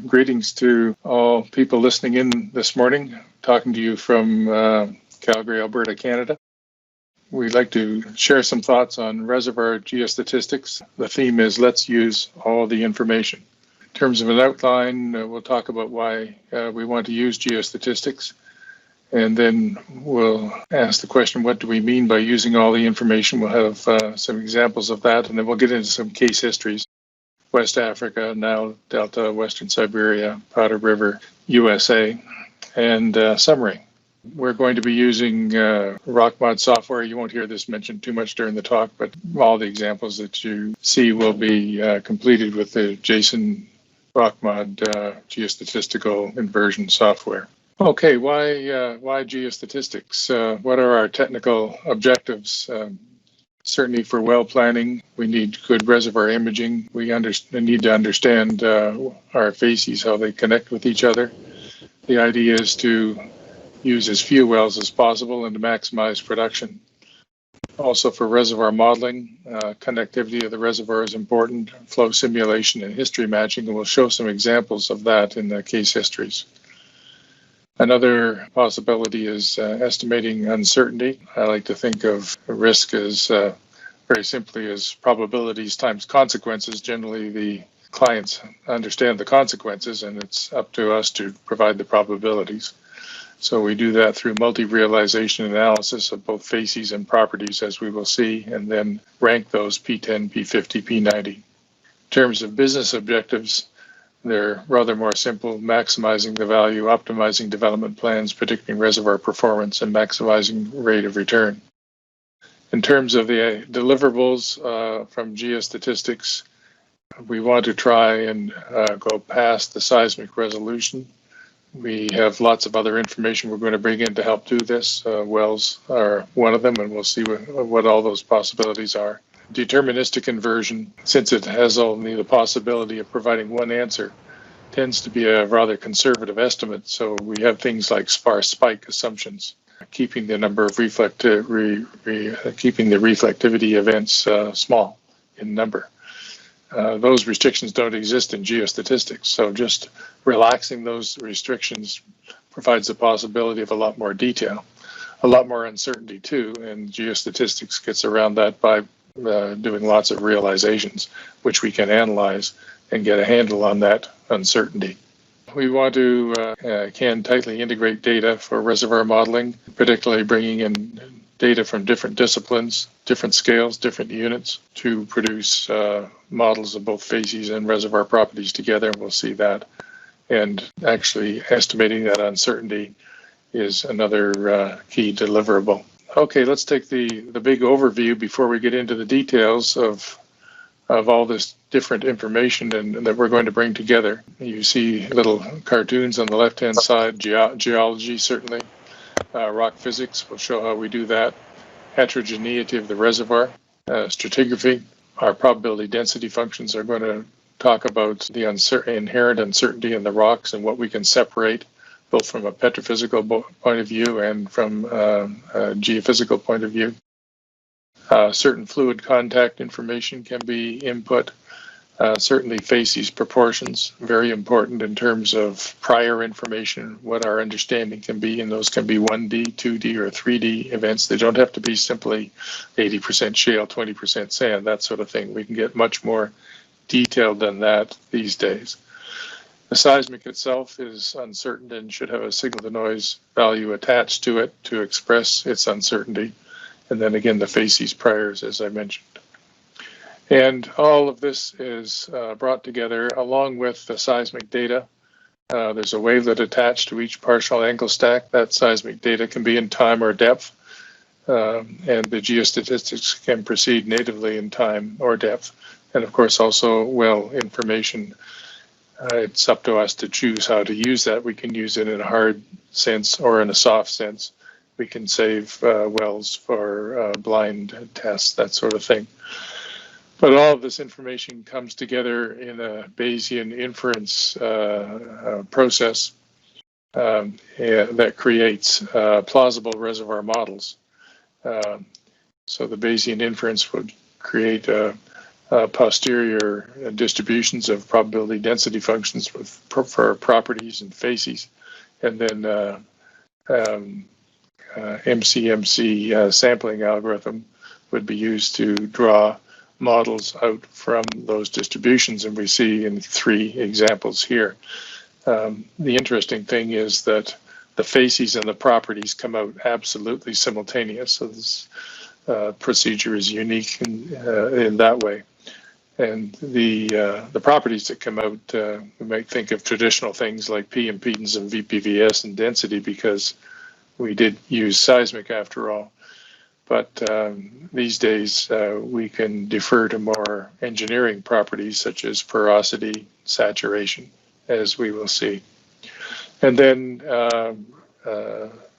Greetings to all people listening in this morning, talking to you from Calgary, Alberta, Canada. We'd like to share some thoughts on reservoir geostatistics. The theme is let's use all the information. In terms of an outline, we'll talk about why we want to use geostatistics. And then we'll ask the question, what do we mean by using all the information? We'll have some examples of that, and then we'll get into some case histories. West Africa, Nile Delta, Western Siberia, Powder River, USA, and summary. We're going to be using RockMod software. You won't hear this mentioned too much during the talk, but all the examples that you see will be completed with the Jason RockMod Geostatistical Inversion software. Okay, why geostatistics? What are our technical objectives? Certainly for well planning, we need good reservoir imaging. We need to understand our facies, how they connect with each other. The idea is to use as few wells as possible and to maximize production. Also for reservoir modeling, connectivity of the reservoir is important, flow simulation and history matching, and we'll show some examples of that in the case histories. Another possibility is estimating uncertainty. I like to think of risk as very simply as probabilities times consequences. Generally, the clients understand the consequences, and it's up to us to provide the probabilities. So we do that through multi-realization analysis of both facies and properties, as we will see, and then rank those P10, P50, P90. In terms of business objectives, they're rather more simple: maximizing the value, optimizing development plans, predicting reservoir performance, and maximizing rate of return. In terms of the deliverables from geostatistics, we want to try and go past the seismic resolution. We have lots of other information we're going to bring in to help do this. Wells are one of them, and we'll see what all those possibilities are. Deterministic inversion, since it has only the possibility of providing one answer, tends to be a rather conservative estimate. So we have things like sparse spike assumptions, keeping the number of keeping the reflectivity events small in number. Those restrictions don't exist in geostatistics. So just relaxing those restrictions provides the possibility of a lot more detail, a lot more uncertainty too. And geostatistics gets around that by doing lots of realizations, which we can analyze and get a handle on that uncertainty. We want to can tightly integrate data for reservoir modeling, particularly bringing in data from different disciplines, different scales, different units to produce models of both facies and reservoir properties together. We'll see that. And actually estimating that uncertainty is another key deliverable. Okay, let's take the big overview before we get into the details of all this different information and that we're going to bring together. You see little cartoons on the left-hand side, geology certainly, rock physics will show how we do that, heterogeneity of the reservoir, stratigraphy. Our probability density functions are going to talk about the inherent uncertainty in the rocks and what we can separate, both from a petrophysical point of view and from a geophysical point of view. Certain fluid contact information can be input. Certainly facies proportions, very important in terms of prior information, what our understanding can be, and those can be 1D, 2D, or 3D events. They don't have to be simply 80% shale, 20% sand, that sort of thing. We can get much more detailed than that these days. The seismic itself is uncertain and should have a signal-to-noise value attached to it to express its uncertainty. And then again, the facies priors, as I mentioned. And all of this is brought together along with the seismic data. There's a wavelet attached to each partial angle stack. That seismic data can be in time or depth. And the geostatistics can proceed natively in time or depth. And of course, also well information. It's up to us to choose how to use that. We can use it in a hard sense or in a soft sense. We can save wells for blind tests, that sort of thing. But all of this information comes together in a Bayesian inference process. that creates plausible reservoir models. So the Bayesian inference would create posterior distributions of probability density functions for properties and facies, and then MCMC sampling algorithm would be used to draw models out from those distributions, and we see in 3 examples here. The interesting thing is that the facies and the properties come out absolutely simultaneous, so this procedure is unique in that way. And the properties that come out, we might think of traditional things like P impedance and VPVS and density, because we did use seismic after all. But these days we can defer to more engineering properties such as porosity, saturation, as we will see. And then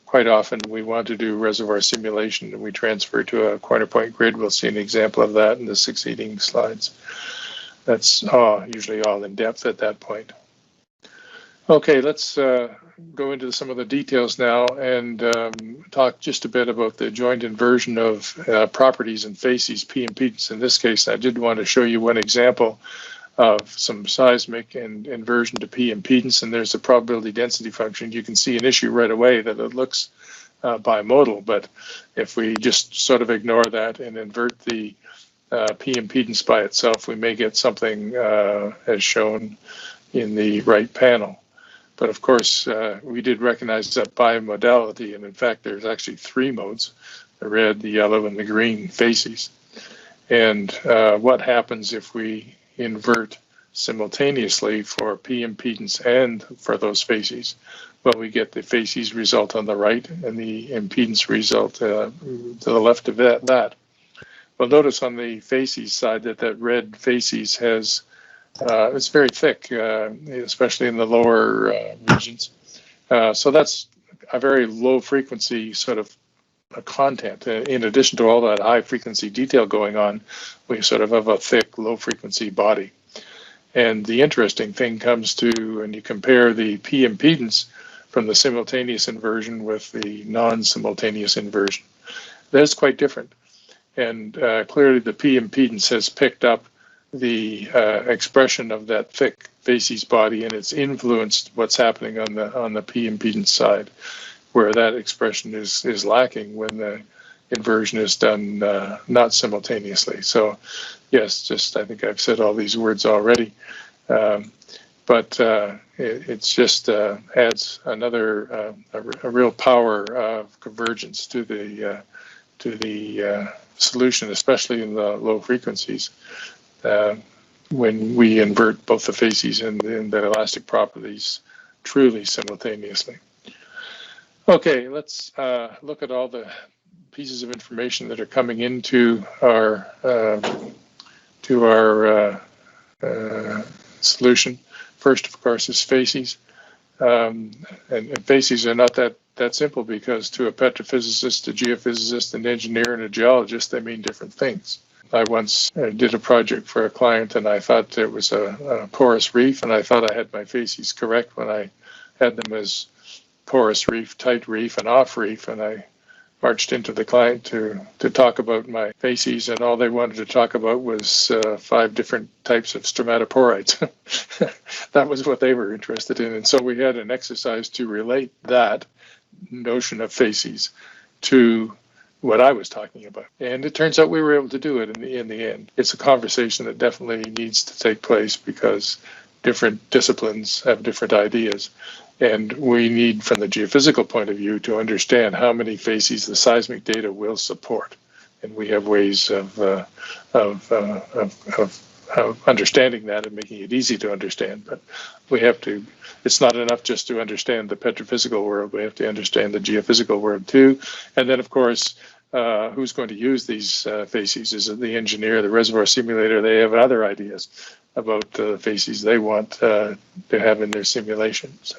quite often we want to do reservoir simulation and we transfer to a corner point grid. We'll see an example of that in the succeeding slides. That's usually all in depth at that point. Okay, let's go into some of the details now and talk just a bit about the joint inversion of properties and facies, P impedance. In this case, I did want to show you one example of some seismic and inversion to P impedance, and there's a probability density function. You can see an issue right away that it looks bimodal, but if we just sort of ignore that and invert the P impedance by itself, we may get something as shown in the right panel. But of course, we did recognize that bimodality, and in fact, there's actually 3 modes: the red, the yellow, and the green facies. And what happens if we invert simultaneously for P impedance and for those facies? Well, we get the facies result on the right and the impedance result to the left of that. Well, notice on the facies side that red facies has it's very thick, especially in the lower regions. So that's a very low frequency sort of content. In addition to all that high frequency detail going on, we sort of have a thick, low frequency body. And the interesting thing comes to, and you compare the P impedance from the simultaneous inversion with the non-simultaneous inversion. That's quite different. And clearly the P impedance has picked up the expression of that thick facies body, and it's influenced what's happening on the P impedance side, where that expression is lacking when the inversion is done not simultaneously. So yes, just I think I've said all these words already, but it's just adds another a real power of convergence to the solution, especially in the low frequencies. When we invert both the facies and the elastic properties truly simultaneously. Okay, let's look at all the pieces of information that are coming into our solution. First, of course, is facies, and facies are not that simple, because to a petrophysicist, a geophysicist, an engineer, and a geologist, they mean different things. I once did a project for a client, and I thought it was a porous reef, and I thought I had my facies correct when I had them as porous reef, tight reef, and off reef, and I marched into the client to talk about my facies, and all they wanted to talk about was 5 different types of stromatoporites. That was what they were interested in, and so we had an exercise to relate that notion of facies to what I was talking about. And it turns out we were able to do it in the end. It's a conversation that definitely needs to take place, because different disciplines have different ideas. And we need, from the geophysical point of view, to understand how many facies the seismic data will support. And we have ways of understanding that and making it easy to understand. But we have to, it's not enough just to understand the petrophysical world. We have to understand the geophysical world too. And then, of course, who's going to use these facies? Is it the engineer, the reservoir simulator? They have other ideas about the facies they want to have in their simulation. So,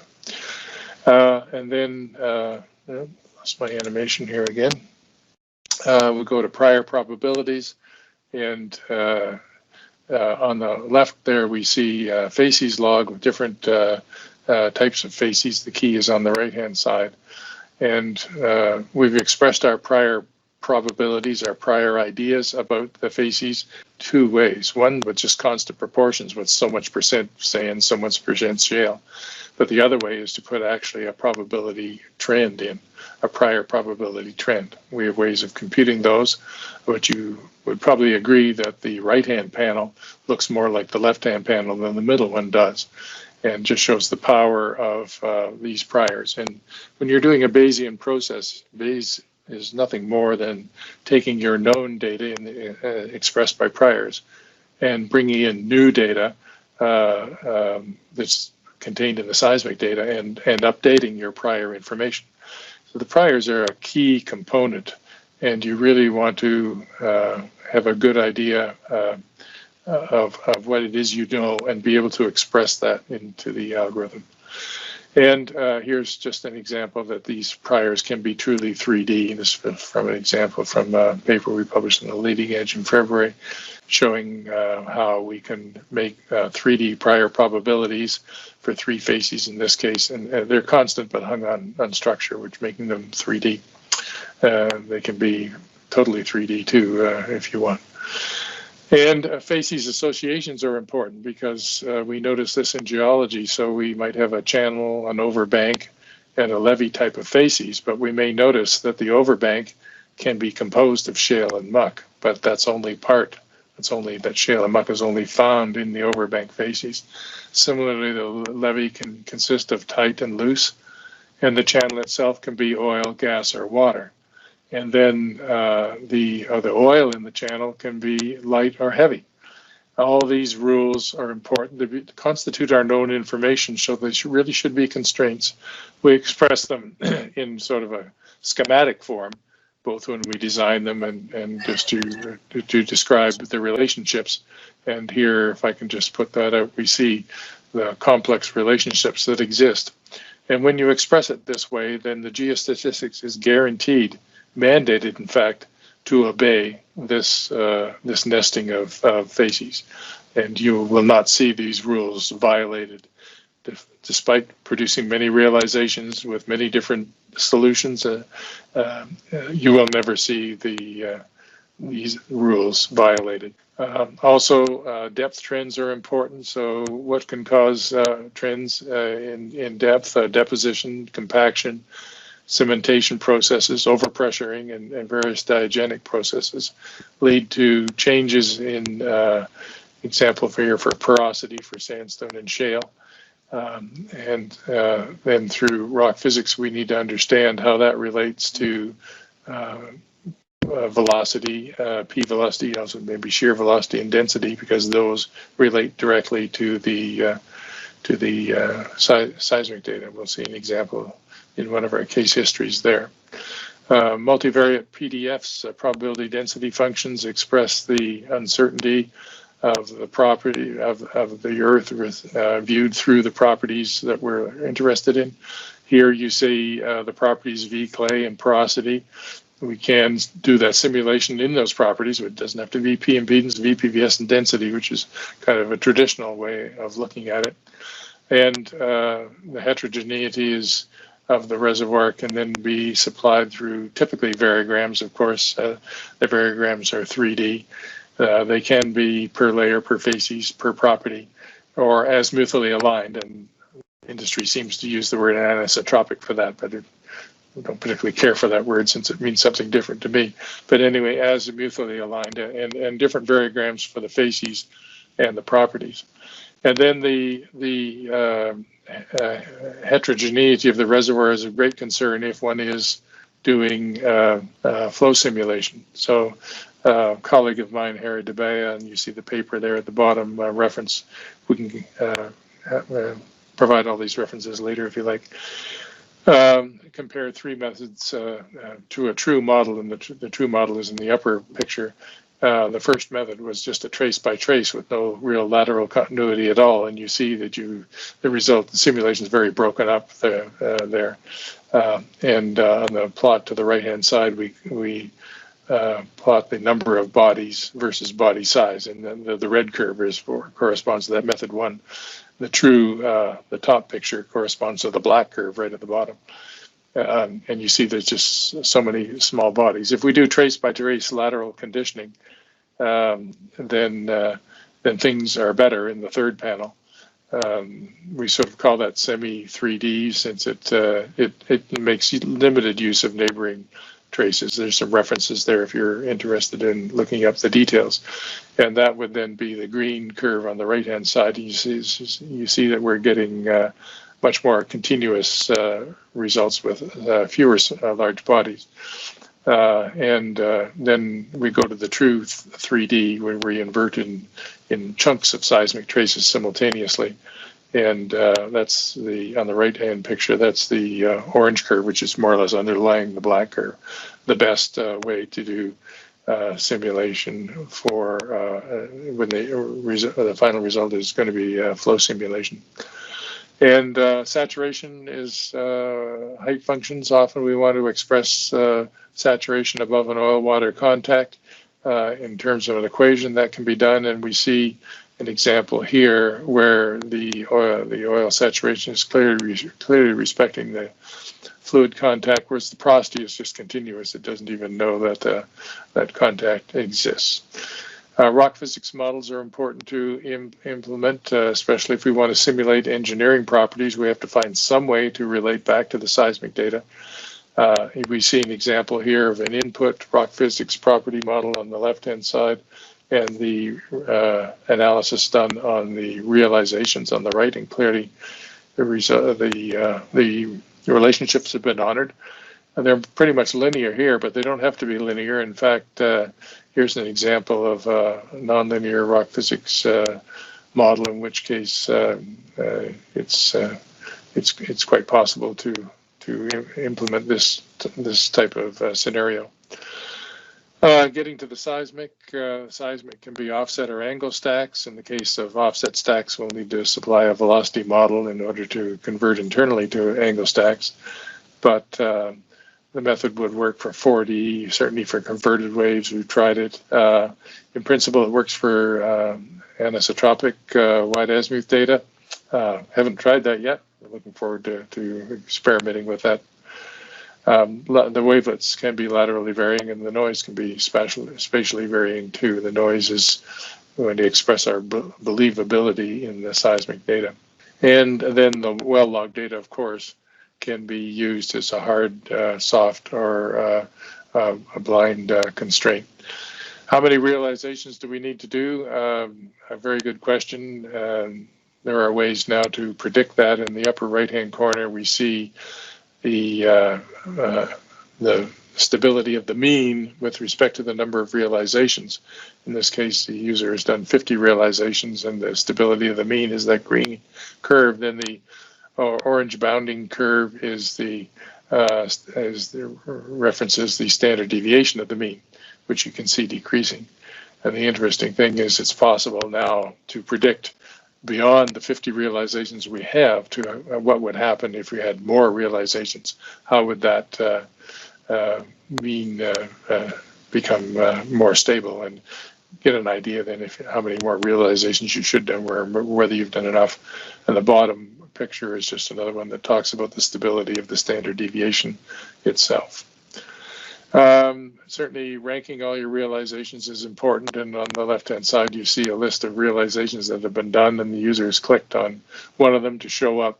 and then, lost my animation here again. We'll go to prior probabilities, and on the left there we see facies log with different types of facies. The key is on the right-hand side. And we've expressed our prior probabilities, our prior ideas about the facies two ways. One with just constant proportions, with so much percent sand, so much percent shale. But the other way is to put actually a probability trend in, a prior probability trend. We have ways of computing those, but you would probably agree that the right-hand panel looks more like the left-hand panel than the middle one does, and just shows the power of these priors. And when you're doing a Bayesian process, Bayes is nothing more than taking your known data expressed by priors and bringing in new data that's contained in the seismic data and updating your prior information. So the priors are a key component, and you really want to have a good idea of what it is you know and be able to express that into the algorithm. And here's just an example that these priors can be truly 3D. This is from an example from a paper we published in the Leading Edge in February, showing how we can make 3D prior probabilities for three facies in this case. And they're constant but hung on structure, which making them 3D. They can be totally 3D too, if you want. And facies associations are important because we notice this in geology. So we might have a channel, an overbank, and a levee type of facies, but we may notice that the overbank can be composed of shale and muck, but that's only part. It's only that shale and muck is only found in the overbank facies. Similarly, the levee can consist of tight and loose, and the channel itself can be oil, gas, or water. And then the oil in the channel can be light or heavy. All these rules are important to constitute our known information, so they really should be constraints. We express them in sort of a schematic form, both when we design them and just to describe the relationships. And here, if I can just put that out, we see the complex relationships that exist. And when you express it this way, then the geostatistics is guaranteed, mandated, in fact, to obey this this nesting of facies, and you will not see these rules violated, despite producing many realizations with many different solutions. You will never see these rules violated. Also, depth trends are important. So, what can cause trends in depth? Deposition, compaction, cementation processes, overpressuring, and various diagenic processes lead to changes in, example for porosity for sandstone and shale. And then through rock physics, we need to understand how that relates to velocity, P velocity, also maybe shear velocity and density, because those relate directly to the seismic data. We'll see an example in one of our case histories there. Multivariate PDFs, probability density functions, express the uncertainty of the property of the Earth viewed through the properties that we're interested in. Here you see the properties V, clay, and porosity. We can do that simulation in those properties. It doesn't have to be P impedance, V, PVS, and density, which is kind of a traditional way of looking at it. And the heterogeneity of the reservoir can then be supplied through typically variograms. Of course, the variograms are 3D. They can be per layer, per facies, per property, or azimuthally aligned. And industry seems to use the word anisotropic for that, but I don't particularly care for that word since it means something different to me. But anyway, azimuthally aligned and different variograms for the facies and the properties. And then the heterogeneity of the reservoir is a great concern if one is doing flow simulation. So a colleague of mine, Harry DeBea, and you see the paper there at the bottom reference. We can provide all these references later if you like. Compare three methods to a true model, and the true model is in the upper picture. The first method was just a trace by trace with no real lateral continuity at all, and you see that the simulation is very broken up there. And on the plot to the right-hand side, we plot the number of bodies versus body size, and then the red curve corresponds to that method 1. The top picture corresponds to the black curve right at the bottom. And you see there's just so many small bodies. If we do trace by trace lateral conditioning, then things are better in the third panel. We sort of call that semi-3D since it makes limited use of neighboring traces. There's some references there if you're interested in looking up the details. And that would then be the green curve on the right-hand side. You see that we're getting much more continuous results with fewer large bodies. And then we go to the true 3D where we invert in chunks of seismic traces simultaneously. And that's on the right-hand picture, that's the orange curve, which is more or less underlying the black curve. The best way to do simulation for when the final result is going to be flow simulation. And saturation is height functions. Often we want to express saturation above an oil-water contact in terms of an equation that can be done. And we see an example here where the oil saturation is clearly respecting the fluid contact, whereas the porosity is just continuous. It doesn't even know that that contact exists. Rock physics models are important to implement, especially if we want to simulate engineering properties. We have to find some way to relate back to the seismic data. We see an example here of an input rock physics property model on the left-hand side, and the analysis done on the realizations on the right, and clearly the relationships have been honored. And they're pretty much linear here, but they don't have to be linear. In fact, here's an example of a nonlinear rock physics model, in which case it's quite possible to implement this type of scenario. Getting to the seismic, seismic can be offset or angle stacks. In the case of offset stacks, we'll need to supply a velocity model in order to convert internally to angle stacks. But the method would work for 4D, certainly for converted waves. We've tried it. In principle, it works for anisotropic wide azimuth data. Haven't tried that yet. We're looking forward to experimenting with that. The wavelets can be laterally varying, and the noise can be spatially varying too. The noise is going to express our believability in the seismic data. And then the well log data, of course, can be used as a hard, soft, or a blind constraint. How many realizations do we need to do? A very good question. There are ways now to predict that. In the upper right-hand corner, we see the stability of the mean with respect to the number of realizations. In this case, the user has done 50 realizations, and the stability of the mean is that green curve. Then the orange bounding curve is references the standard deviation of the mean, which you can see decreasing. And the interesting thing is it's possible now to predict beyond the 50 realizations we have to what would happen if we had more realizations. How would that mean become more stable, and get an idea then how many more realizations you should do, or whether you've done enough. And the bottom picture is just another one that talks about the stability of the standard deviation itself. Certainly ranking all your realizations is important, and on the left-hand side you see a list of realizations that have been done, and the user has clicked on one of them to show up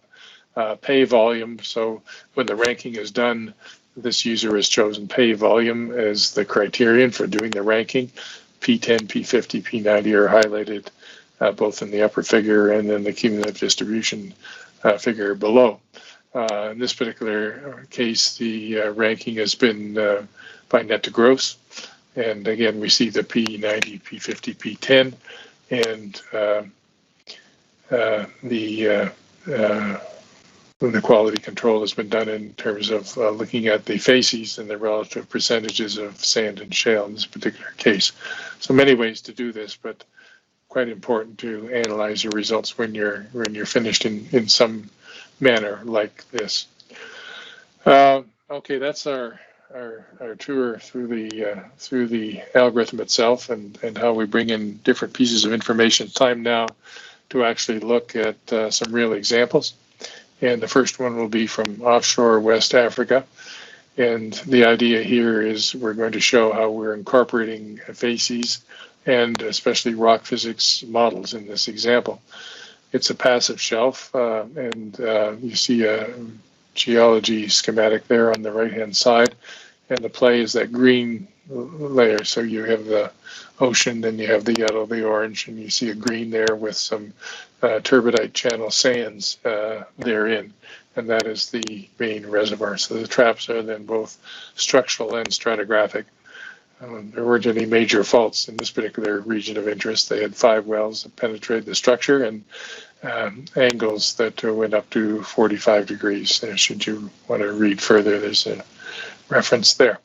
pay volume. So when the ranking is done, this user has chosen pay volume as the criterion for doing the ranking. P10, P50, P90 are highlighted both in the upper figure and then the cumulative distribution figure below. In this particular case, the ranking has been by net to gross. And again, we see the P90, P50, P10, and the quality control has been done in terms of looking at the facies and the relative percentages of sand and shale in this particular case. So many ways to do this, but quite important to analyze your results when you're finished in some manner like this. Okay, that's our our tour through the algorithm itself and how we bring in different pieces of information. It's time now to actually look at some real examples. And the first one will be from offshore West Africa. And the idea here is we're going to show how we're incorporating facies and especially rock physics models in this example. It's a passive shelf, and you see a geology schematic there on the right-hand side. And the play is that green layer. So you have the ocean, then you have the yellow, the orange, and you see a green there with some turbidite channel sands therein. And that is the main reservoir. So the traps are then both structural and stratigraphic. There weren't any major faults in this particular region of interest. They had 5 wells that penetrated the structure and angles that went up to 45 degrees. Should you want to read further, there's a reference there.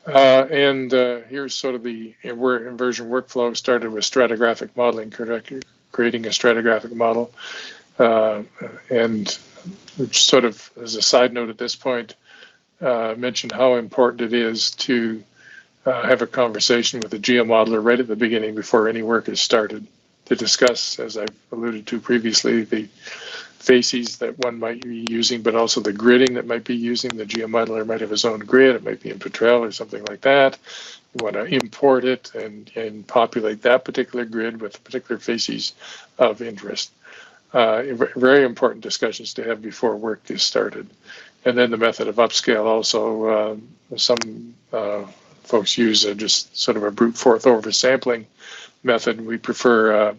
Here's sort of the inversion workflow. Started with stratigraphic modeling, creating a stratigraphic model. And sort of as a side note at this point, mention how important it is to have a conversation with the geomodeler right at the beginning before any work is started to discuss, as I've alluded to previously, the facies that one might be using, but also the gridding that might be using. The geomodeler might have his own grid. It might be in Pendrel or something like that. You want to import it and populate that particular grid with particular facies of interest. Very important discussions to have before work is started. And then the method of upscale also, some folks use just sort of a brute force oversampling method. We prefer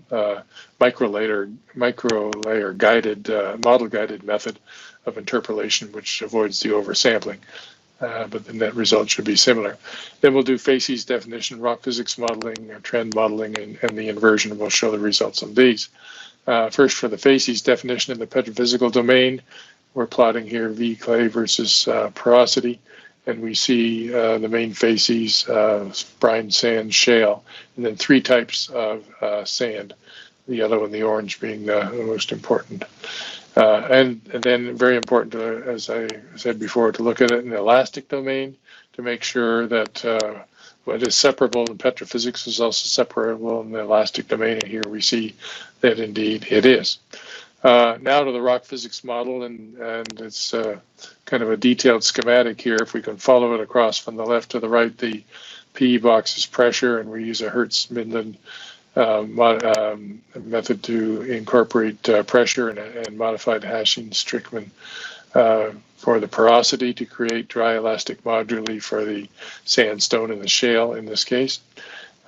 micro layer guided, model guided method of interpolation, which avoids the oversampling. But the net result should be similar. Then we'll do facies definition, rock physics modeling, trend modeling, and the inversion. We'll show the results of these. First, for the facies definition in the petrophysical domain, we're plotting here V clay versus porosity, and we see the main facies, brine, sand, shale, and then 3 types of sand, the yellow and the orange being the most important. And then very important, to, as I said before, to look at it in the elastic domain to make sure that what is separable in petrophysics is also separable in the elastic domain, and here we see that indeed it is. Now to the rock physics model, and it's kind of a detailed schematic here. If we can follow it across from the left to the right, the P box is pressure, and we use a Hertz-Midland method to incorporate pressure and modified hashing Strickman for the porosity to create dry elastic moduli for the sandstone and the shale in this case.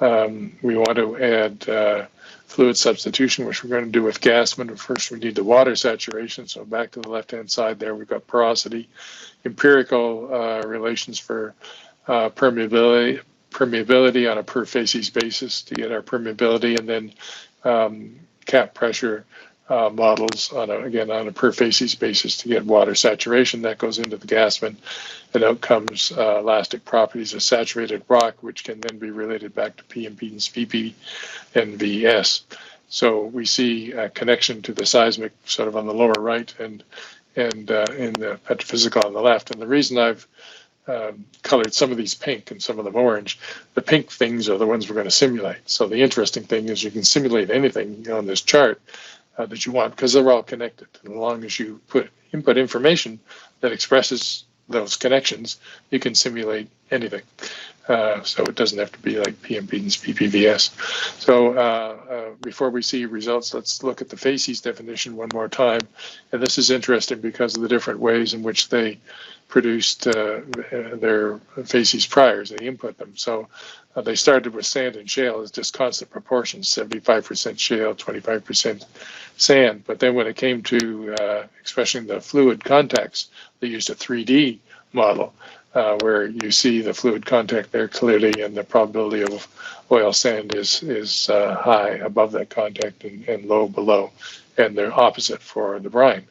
We want to add fluid substitution, which we're going to do with Gassman. First, we need the water saturation. So back to the left-hand side there, we've got porosity, empirical relations for permeability on a per facies basis to get our permeability, and then cap pressure models on a per facies basis to get water saturation. That goes into the Gassman, and out comes elastic properties of saturated rock, which can then be related back to P impedance, Vp, and Vs. So we see a connection to the seismic sort of on the lower right and in the petrophysical on the left. And the reason I've colored some of these pink and some of them orange, the pink things are the ones we're going to simulate. So the interesting thing is you can simulate anything on this chart that you want, because they're all connected. And as long as you input information that expresses those connections, you can simulate anything. So it doesn't have to be like P impedance, PPVS. So before we see results, let's look at the facies definition one more time. And this is interesting because of the different ways in which they produced their facies priors. They input them. So they started with sand and shale as just constant proportions, 75% shale, 25% sand. But then when it came to expressing the fluid contacts, they used a 3D model where you see the fluid contact there clearly, and the probability of oil sand is high above that contact and low below, and they're opposite for the brine.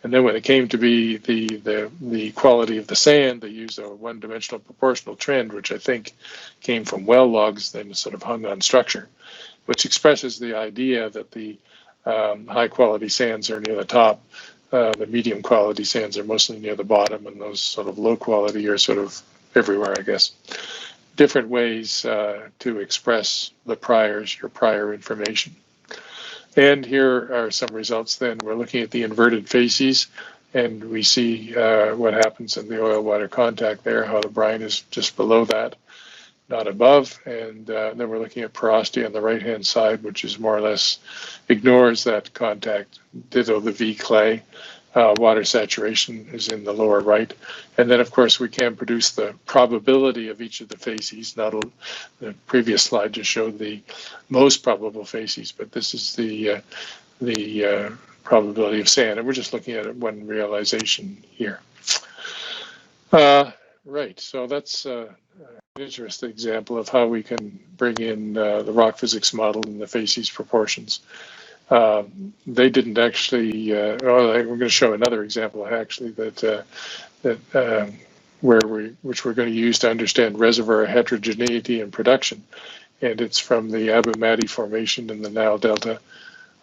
And then when it came to be the quality of the sand, they used a one-dimensional proportional trend, which I think came from well logs, then sort of hung on structure, which expresses the idea that the high-quality sands are near the top, the medium-quality sands are mostly near the bottom, and those sort of low-quality are sort of everywhere, I guess. Different ways to express the your prior information. And here are some results then. We're looking at the inverted facies, and we see what happens in the oil-water contact there, how the brine is just below that, not above. And then we're looking at porosity on the right-hand side, which is more or less ignores that contact. Ditto the V clay. Water saturation is in the lower right. And then, of course, we can produce the probability of each of the facies. The previous slide just showed the most probable facies, but this is the probability of sand. And we're just looking at one realization here. Right, so that's an interesting example of how we can bring in the rock physics model and the facies proportions. They didn't actually. We're going to show another example actually which we're going to use to understand reservoir heterogeneity and production, and it's from the Abu Madi Formation in the Nile Delta,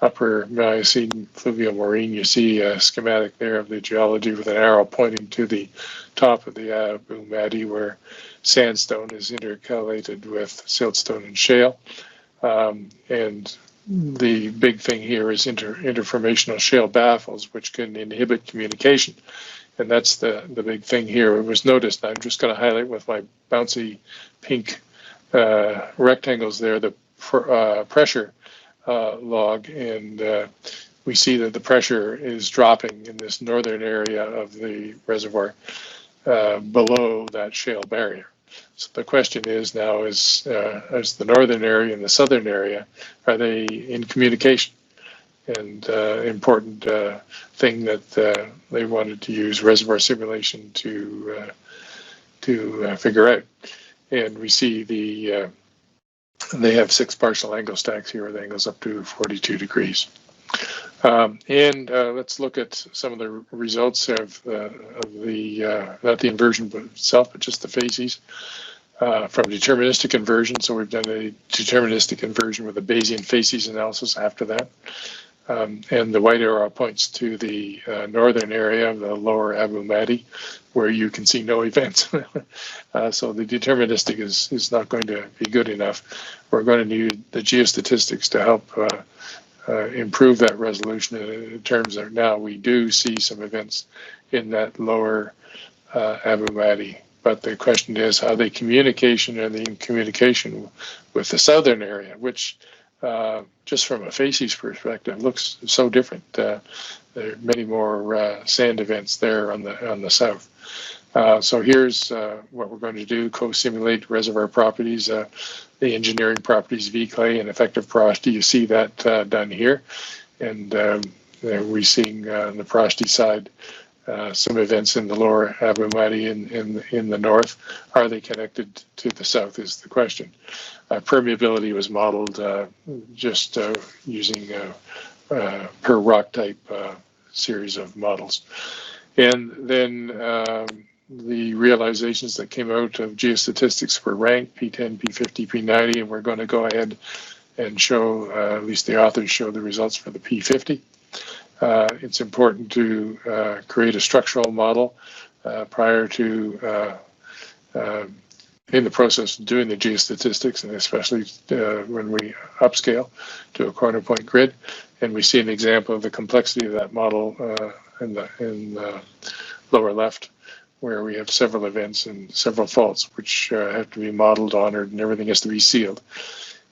upper Miocene fluvial marine. You see a schematic there of the geology with an arrow pointing to the top of the Abu Madi, where sandstone is intercalated with siltstone and shale, and the big thing here is interformational shale baffles, which can inhibit communication. And that's the big thing here. It was noticed, I'm just going to highlight with my bouncy pink rectangles there, the pressure log. And we see that the pressure is dropping in this northern area of the reservoir below that shale barrier. So the question is now, is the northern area and the southern area, are they in communication? And important thing that they wanted to use reservoir simulation to figure out. And we see they have 6 partial angle stacks here with angles up to 42 degrees. And let's look at some of the results of not the inversion itself, but just the facies from deterministic inversion. So we've done a deterministic inversion with a Bayesian facies analysis after that. And the white arrow points to the northern area of the lower Abu Madi, where you can see no events. So the deterministic is not going to be good enough. We're going to need the geostatistics to help improve that resolution in terms of now we do see some events in that lower Abu Madi. But the question is how they communication and the communication with the southern area, which just from a facies perspective looks so different. There are many more sand events there on the south. So here's what we're going to do: co-simulate reservoir properties, the engineering properties, V clay, and effective porosity. You see that done here, and we're seeing on the porosity side some events in the lower Abu Madi in the north. Are they connected to the south is the question. Permeability was modeled just using per rock type series of models. And then the realizations that came out of geostatistics were ranked P10, P50, P90, and we're going to go ahead and show, at least the authors show the results for the P50. It's important to create a structural model prior to, in the process of doing the geostatistics, and especially when we upscale to a corner point grid. And we see an example of the complexity of that model in the lower left, where we have several events and several faults which have to be modeled, honored, and everything has to be sealed.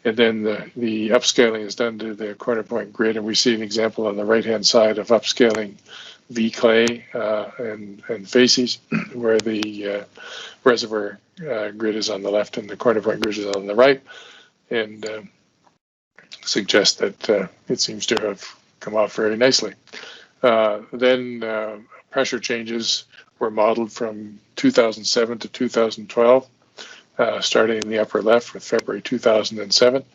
And then the upscaling is done to the corner point grid, and we see an example on the right-hand side of upscaling V clay and facies, where the reservoir grid is on the left and the corner point grid is on the right, and suggest that it seems to have come off very nicely. Then pressure changes were modeled from 2007 to 2012. Starting in the upper left with February 2007,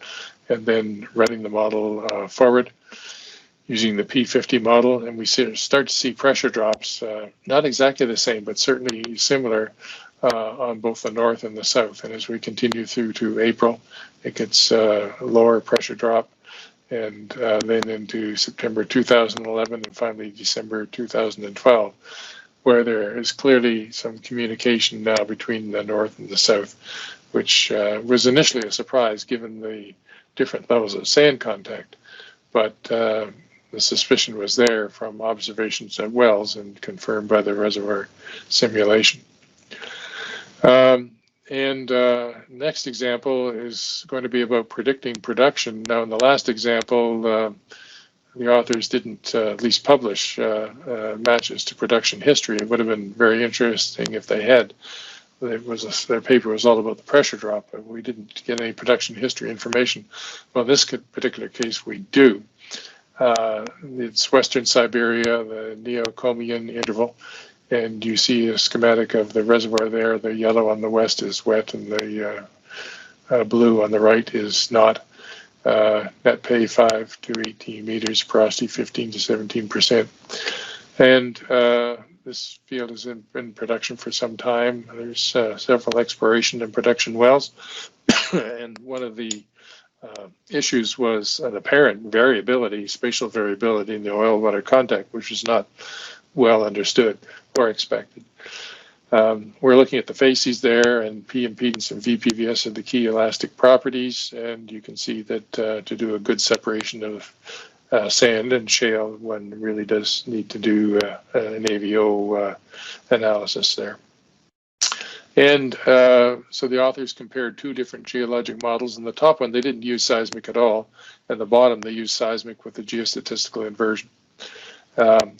and then running the model forward using the P50 model, and we start to see pressure drops, not exactly the same, but certainly similar on both the north and the south. And as we continue through to April, it gets lower pressure drop, and then into September 2011, and finally December 2012. where there is clearly some communication now between the north and the south, which was initially a surprise given the different levels of sand contact. But the suspicion was there from observations at wells and confirmed by the reservoir simulation. Next example is going to be about predicting production. Now, in the last example, the authors didn't at least publish matches to production history. It would have been very interesting if they had. Their paper was all about the pressure drop, but we didn't get any production history information. Well, in this particular case, we do. It's Western Siberia, the Neo-Comian interval, and you see a schematic of the reservoir there. The yellow on the west is wet, and the blue on the right is not. Net pay 5 to 18 meters, porosity 15 to 17%. And this field has been in production for some time. There's several exploration and production wells. And one of the issues was an apparent variability, spatial variability in the oil-water contact, which is not well understood or expected. We're looking at the facies there, and P impedance and VPVS are the key elastic properties, and you can see that to do a good separation of sand and shale, one really does need to do an AVO analysis there. And so the authors compared two different geologic models. In the top one, they didn't use seismic at all, and the bottom, they used seismic with the geostatistical inversion. On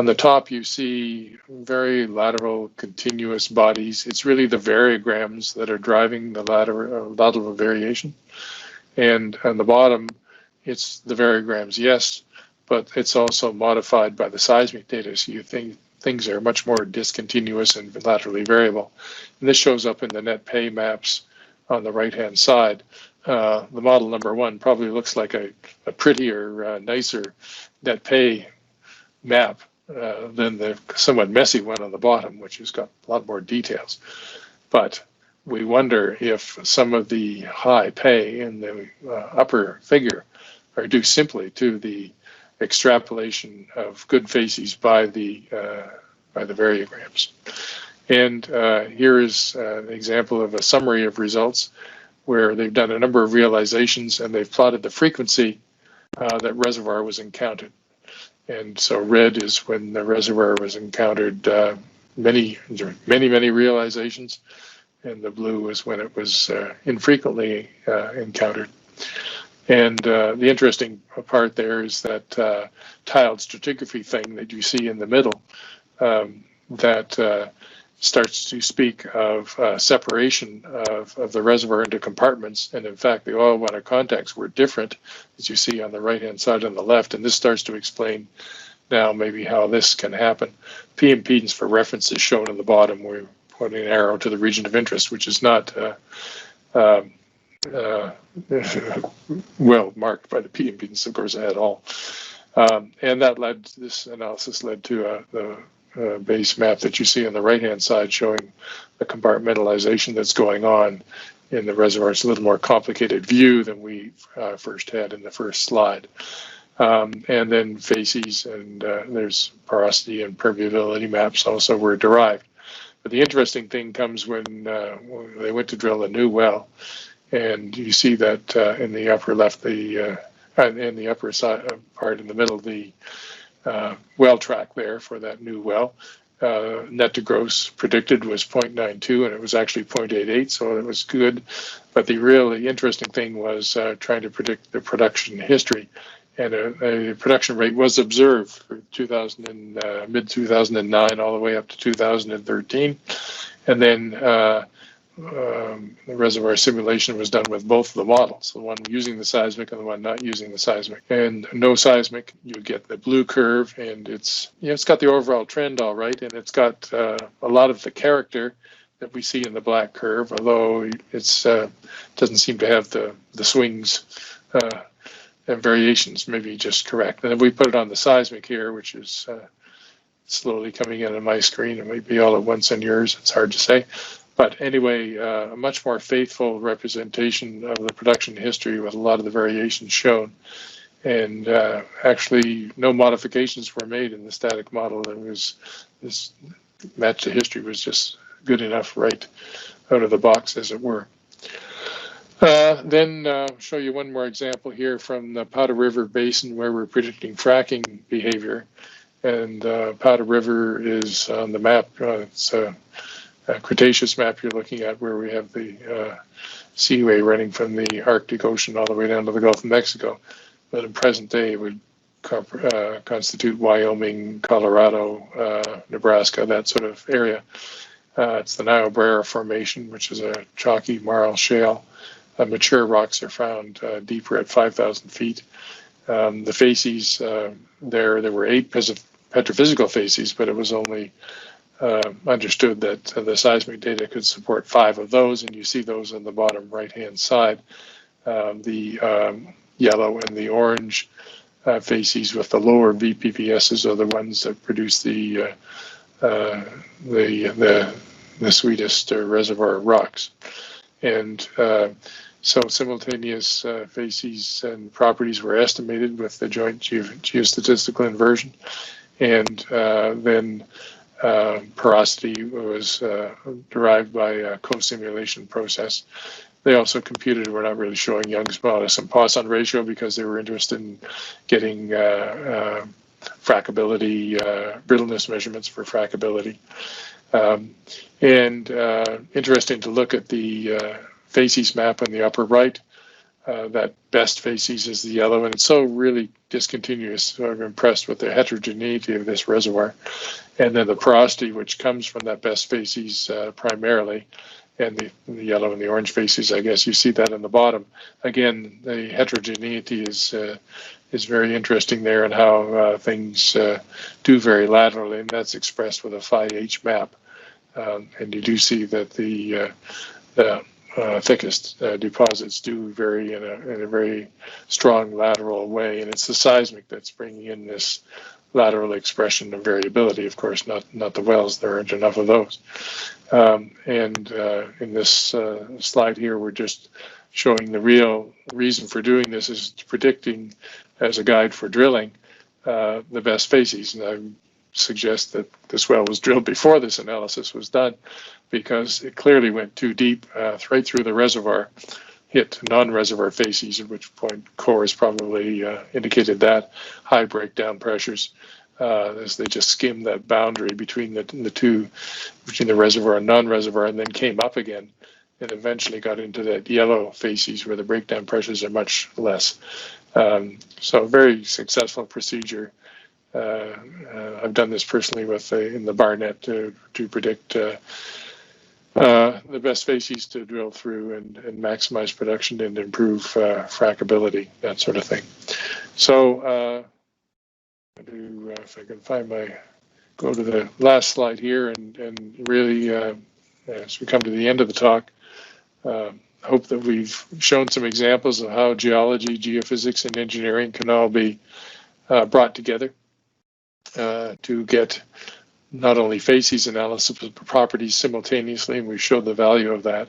the top, you see very lateral continuous bodies. It's really the variograms that are driving the lateral variation. And on the bottom, it's the variograms, yes, but it's also modified by the seismic data. So you think things are much more discontinuous and laterally variable. And this shows up in the net pay maps on the right-hand side. The model number one probably looks like a prettier, nicer net pay map than the somewhat messy one on the bottom, which has got a lot more details. But we wonder if some of the high pay in the upper figure are due simply to the extrapolation of good facies by the variograms. And here is an example of a summary of results where they've done a number of realizations and they've plotted the frequency that reservoir was encountered. And so red is when the reservoir was encountered many realizations, and the blue is when it was infrequently encountered. And the interesting part there is that tiled stratigraphy thing that you see in the middle that starts to speak of separation of the reservoir into compartments. And in fact, the oil water contacts were different, as you see on the right-hand side on the left. And this starts to explain now maybe how this can happen. P impedance for reference is shown in the bottom. We're pointing an arrow to the region of interest, which is not well marked by the P impedance, of course, at all. And this analysis led to the base map that you see on the right-hand side showing the compartmentalization that's going on in the reservoir. It's a little more complicated view than we first had in the first slide. And then facies and there's porosity and permeability maps also were derived. But the interesting thing comes when they went to drill a new well, and you see that in the upper left, in the upper side part in the middle, the well track there for that new well. Net to gross predicted was 0.92 and it was actually 0.88, so it was good. But the really interesting thing was trying to predict the production history. And a production rate was observed for mid-2009 all the way up to 2013. And then the reservoir simulation was done with both of the models, the one using the seismic and the one not using the seismic. And no seismic, you get the blue curve, and it's got the overall trend all right, and it's got a lot of the character that we see in the black curve, although it's doesn't seem to have the swings and variations, maybe just correct. And if we put it on the seismic here, which is slowly coming in on my screen, it might be all at once on yours, it's hard to say. But anyway, a much more faithful representation of the production history with a lot of the variations shown. And actually, no modifications were made in the static model. It was this match to history was just good enough right out of the box, as it were. Then show you one more example here from the Powder River Basin, where we're predicting fracking behavior. And Powder River is on the map. It's a Cretaceous map you're looking at, where we have the seaway running from the Arctic Ocean all the way down to the Gulf of Mexico. But in present day, it would constitute Wyoming, Colorado, Nebraska, that sort of area. It's the Nile Formation, which is a chalky marl shale. Mature rocks are found deeper at 5,000 feet. The facies, there were 8 petrophysical facies, but it was only understood that the seismic data could support 5 of those, and you see those on the bottom right-hand side. The yellow and the orange facies with the lower VPVSs are the ones that produce the sweetest reservoir rocks. And so simultaneous facies and properties were estimated with the joint geostatistical inversion, and then porosity was derived by a co-simulation process. They also computed, we're not really showing Young's modulus and Poisson ratio because they were interested in getting frackability, brittleness measurements for frackability. Interesting to look at the facies map on the upper right. That best facies is the yellow, and it's so really discontinuous. So I'm impressed with the heterogeneity of this reservoir. And then the porosity, which comes from that best facies primarily, and the yellow and the orange facies, I guess you see that in the bottom. Again, the heterogeneity is very interesting there, and how things do vary laterally, and that's expressed with a phi-H map. And you do see that the thickest deposits do vary in a very strong lateral way, and it's the seismic that's bringing in this lateral expression of variability. Of course, not the wells. There aren't enough of those. In this slide here, we're just showing the real reason for doing this is predicting, as a guide for drilling, the best facies. And I suggest that this well was drilled before this analysis was done, because it clearly went too deep, right through the reservoir, hit non-reservoir facies, at which point cores probably indicated that, high breakdown pressures, as they just skimmed that boundary between the two, between the reservoir and non-reservoir, and then came up again, and eventually got into that yellow facies where the breakdown pressures are much less. So very successful procedure. I've done this personally with in the Barnett to predict the best facies to drill through and maximize production and improve frackability, that sort of thing. So if I can find go to the last slide here, and really, as we come to the end of the talk, hope that we've shown some examples of how geology, geophysics, and engineering can all be brought together to get not only facies analysis but properties simultaneously, and we showed the value of that,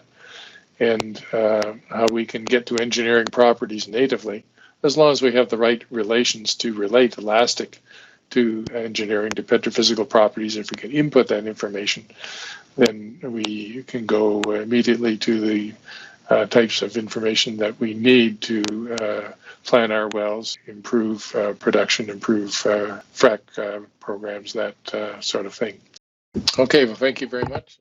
and how we can get to engineering properties natively, as long as we have the right relations to relate elastic to engineering, to petrophysical properties. If we can input that information, then we can go immediately to the types of information that we need to plan our wells, improve production, improve frac programs, that sort of thing. Okay, well, thank you very much.